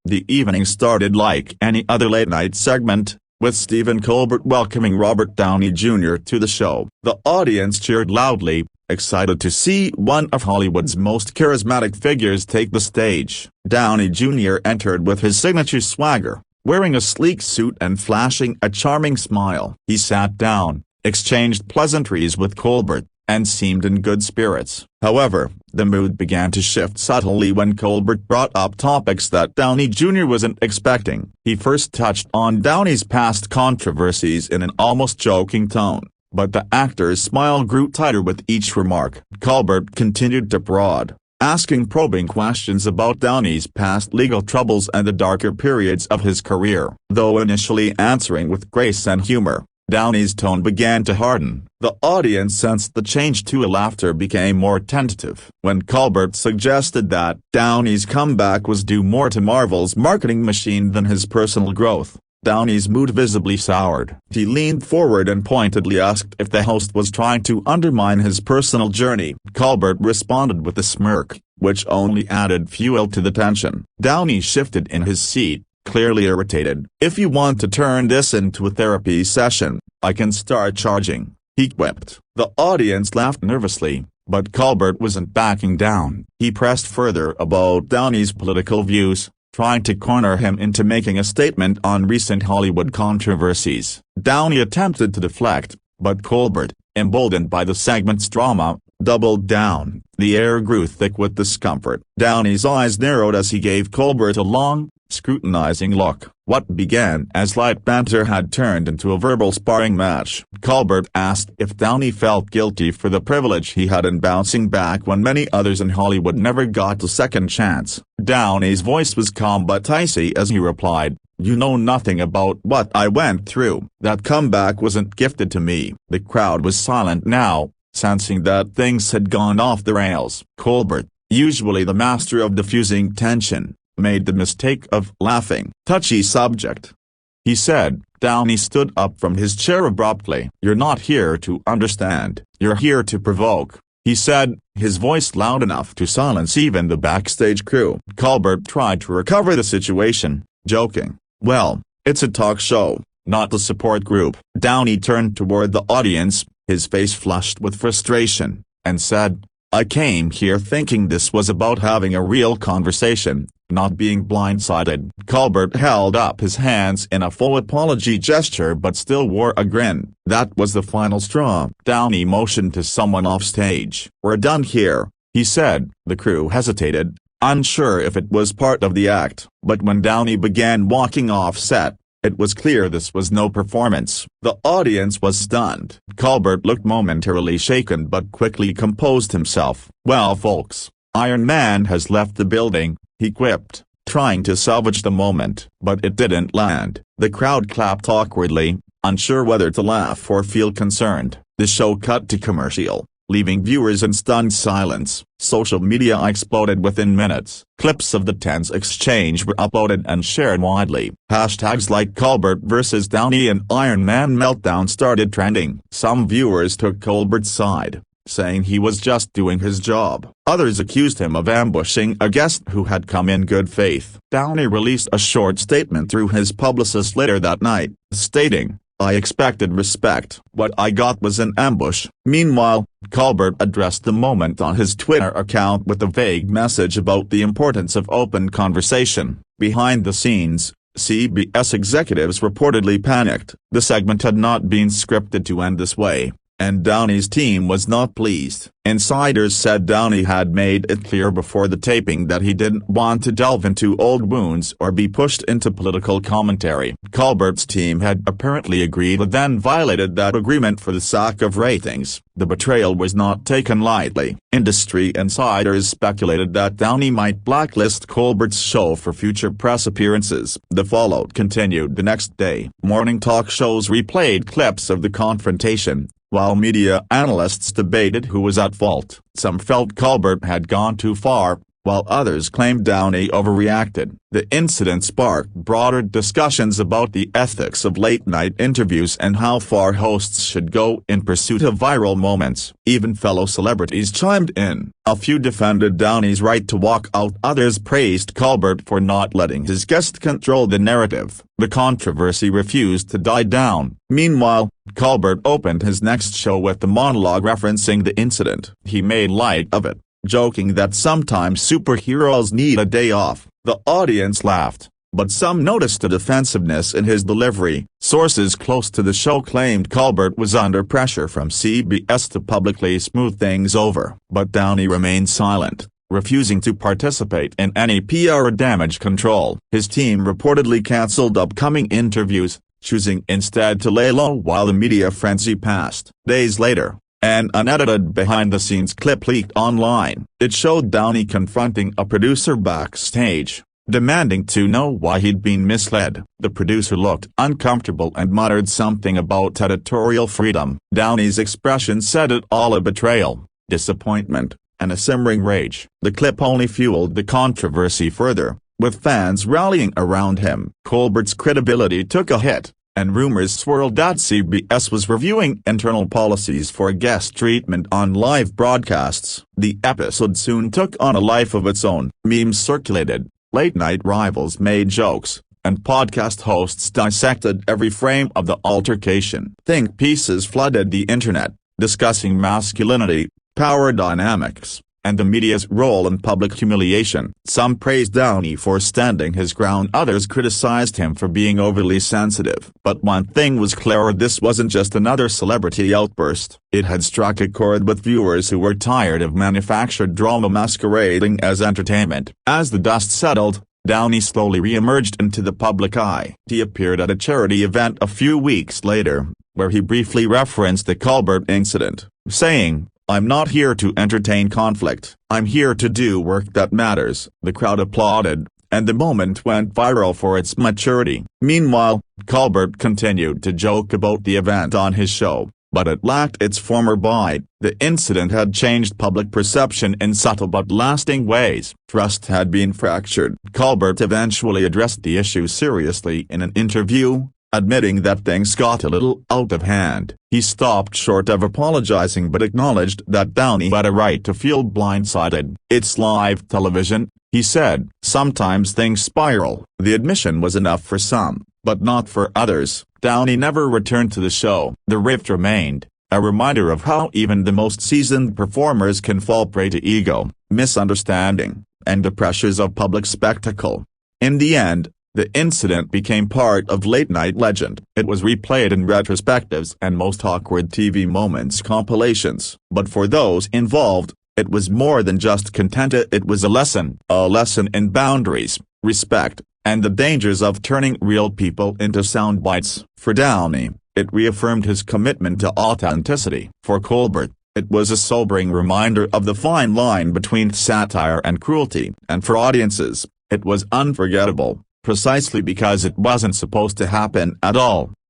The evening started like any other late-night segment, with Stephen Colbert welcoming Robert Downey Jr. to the show. The audience cheered loudly, excited to see one of Hollywood's most charismatic figures take the stage. Downey Jr. entered with his signature swagger, wearing a sleek suit and flashing a charming smile. He sat down, exchanged pleasantries with Colbert, and seemed in good spirits. However, the mood began to shift subtly when Colbert brought up topics that Downey Jr. wasn't expecting. He first touched on Downey's past controversies in an almost joking tone, but the actor's smile grew tighter with each remark. Colbert continued to prod, asking probing questions about Downey's past legal troubles and the darker periods of his career. Though initially answering with grace and humor, Downey's tone began to harden. The audience sensed the change too. Laughter became more tentative. When Colbert suggested that Downey's comeback was due more to Marvel's marketing machine than his personal growth, Downey's mood visibly soured. He leaned forward and pointedly asked if the host was trying to undermine his personal journey. Colbert responded with a smirk, which only added fuel to the tension. Downey shifted in his seat, clearly irritated. "If you want to turn this into a therapy session, I can start charging," he quipped. The audience laughed nervously, but Colbert wasn't backing down. He pressed further about Downey's political views, trying to corner him into making a statement on recent Hollywood controversies. Downey attempted to deflect, but Colbert, emboldened by the segment's drama, doubled down. The air grew thick with discomfort. Downey's eyes narrowed as he gave Colbert a long, scrutinizing look. What began as light banter had turned into a verbal sparring match. Colbert asked if Downey felt guilty for the privilege he had in bouncing back when many others in Hollywood never got a second chance. Downey's voice was calm but icy as he replied, "You know nothing about what I went through. That comeback wasn't gifted to me." The crowd was silent now, sensing that things had gone off the rails. Colbert, usually the master of diffusing tension, made the mistake of laughing. "Touchy subject," he said. Downey stood up from his chair abruptly. "You're not here to understand, you're here to provoke," he said, his voice loud enough to silence even the backstage crew. Colbert tried to recover the situation, joking, "Well, it's a talk show, not a support group." Downey turned toward the audience, his face flushed with frustration, and said, "I came here thinking this was about having a real conversation, not being blindsided." Colbert held up his hands in a full apology gesture but still wore a grin. That was the final straw. Downey motioned to someone off stage. "We're done here," he said. The crew hesitated, unsure if it was part of the act. But when Downey began walking off set, it was clear this was no performance. The audience was stunned. Colbert looked momentarily shaken but quickly composed himself. "Well folks, Iron Man has left the building," he quipped, trying to salvage the moment. But it didn't land. The crowd clapped awkwardly, unsure whether to laugh or feel concerned. The show cut to commercial, leaving viewers in stunned silence. Social media exploded within minutes. Clips of the tense exchange were uploaded and shared widely. Hashtags like Colbert vs. Downey and Iron Man meltdown started trending. Some viewers took Colbert's side, saying he was just doing his job. Others accused him of ambushing a guest who had come in good faith. Downey released a short statement through his publicist later that night, stating, "I expected respect. What I got was an ambush." Meanwhile, Colbert addressed the moment on his Twitter account with a vague message about the importance of open conversation. Behind the scenes, CBS executives reportedly panicked. The segment had not been scripted to end this way, and Downey's team was not pleased. Insiders said Downey had made it clear before the taping that he didn't want to delve into old wounds or be pushed into political commentary. Colbert's team had apparently agreed but then violated that agreement for the sake of ratings. The betrayal was not taken lightly. Industry insiders speculated that Downey might blacklist Colbert's show for future press appearances. The fallout continued the next day. Morning talk shows replayed clips of the confrontation, while media analysts debated who was at fault. Some felt Colbert had gone too far, while others claimed Downey overreacted. The incident sparked broader discussions about the ethics of late-night interviews and how far hosts should go in pursuit of viral moments. Even fellow celebrities chimed in. A few defended Downey's right to walk out, others praised Colbert for not letting his guest control the narrative. The controversy refused to die down. Meanwhile, Colbert opened his next show with a monologue referencing the incident. He made light of it, joking that sometimes superheroes need a day off. The audience laughed, but some noticed a defensiveness in his delivery. Sources close to the show claimed Colbert was under pressure from CBS to publicly smooth things over. But Downey remained silent, refusing to participate in any PR or damage control. His team reportedly cancelled upcoming interviews, choosing instead to lay low while the media frenzy passed. Days later, an unedited behind-the-scenes clip leaked online. It showed Downey confronting a producer backstage, demanding to know why he'd been misled. The producer looked uncomfortable and muttered something about editorial freedom. Downey's expression said it all: a betrayal, disappointment, and a simmering rage. The clip only fueled the controversy further, with fans rallying around him. Colbert's credibility took a hit, and rumors swirled that CBS was reviewing internal policies for guest treatment on live broadcasts. The episode soon took on a life of its own. Memes circulated, late-night rivals made jokes, and podcast hosts dissected every frame of the altercation. Think pieces flooded the internet, discussing masculinity, power dynamics, and the media's role in public humiliation. Some praised Downey for standing his ground, others criticized him for being overly sensitive. But one thing was clear: this wasn't just another celebrity outburst. It had struck a chord with viewers who were tired of manufactured drama masquerading as entertainment. As the dust settled, Downey slowly re-emerged into the public eye. He appeared at a charity event a few weeks later, where he briefly referenced the Colbert incident, saying, "I'm not here to entertain conflict. I'm here to do work that matters." The crowd applauded, and the moment went viral for its maturity. Meanwhile, Colbert continued to joke about the event on his show, but it lacked its former bite. The incident had changed public perception in subtle but lasting ways. Trust had been fractured. Colbert eventually addressed the issue seriously in an interview, admitting that things got a little out of hand. He stopped short of apologizing but acknowledged that Downey had a right to feel blindsided. "It's live television," he said. "Sometimes things spiral." The admission was enough for some, but not for others. Downey never returned to the show. The rift remained, a reminder of how even the most seasoned performers can fall prey to ego, misunderstanding, and the pressures of public spectacle. In the end, the incident became part of late-night legend. It was replayed in retrospectives and most awkward TV moments compilations. But for those involved, it was more than just content. It was a lesson in boundaries, respect, and the dangers of turning real people into sound bites. For Downey, it reaffirmed his commitment to authenticity. For Colbert, it was a sobering reminder of the fine line between satire and cruelty. And for audiences, it was unforgettable, precisely because it wasn't supposed to happen at all.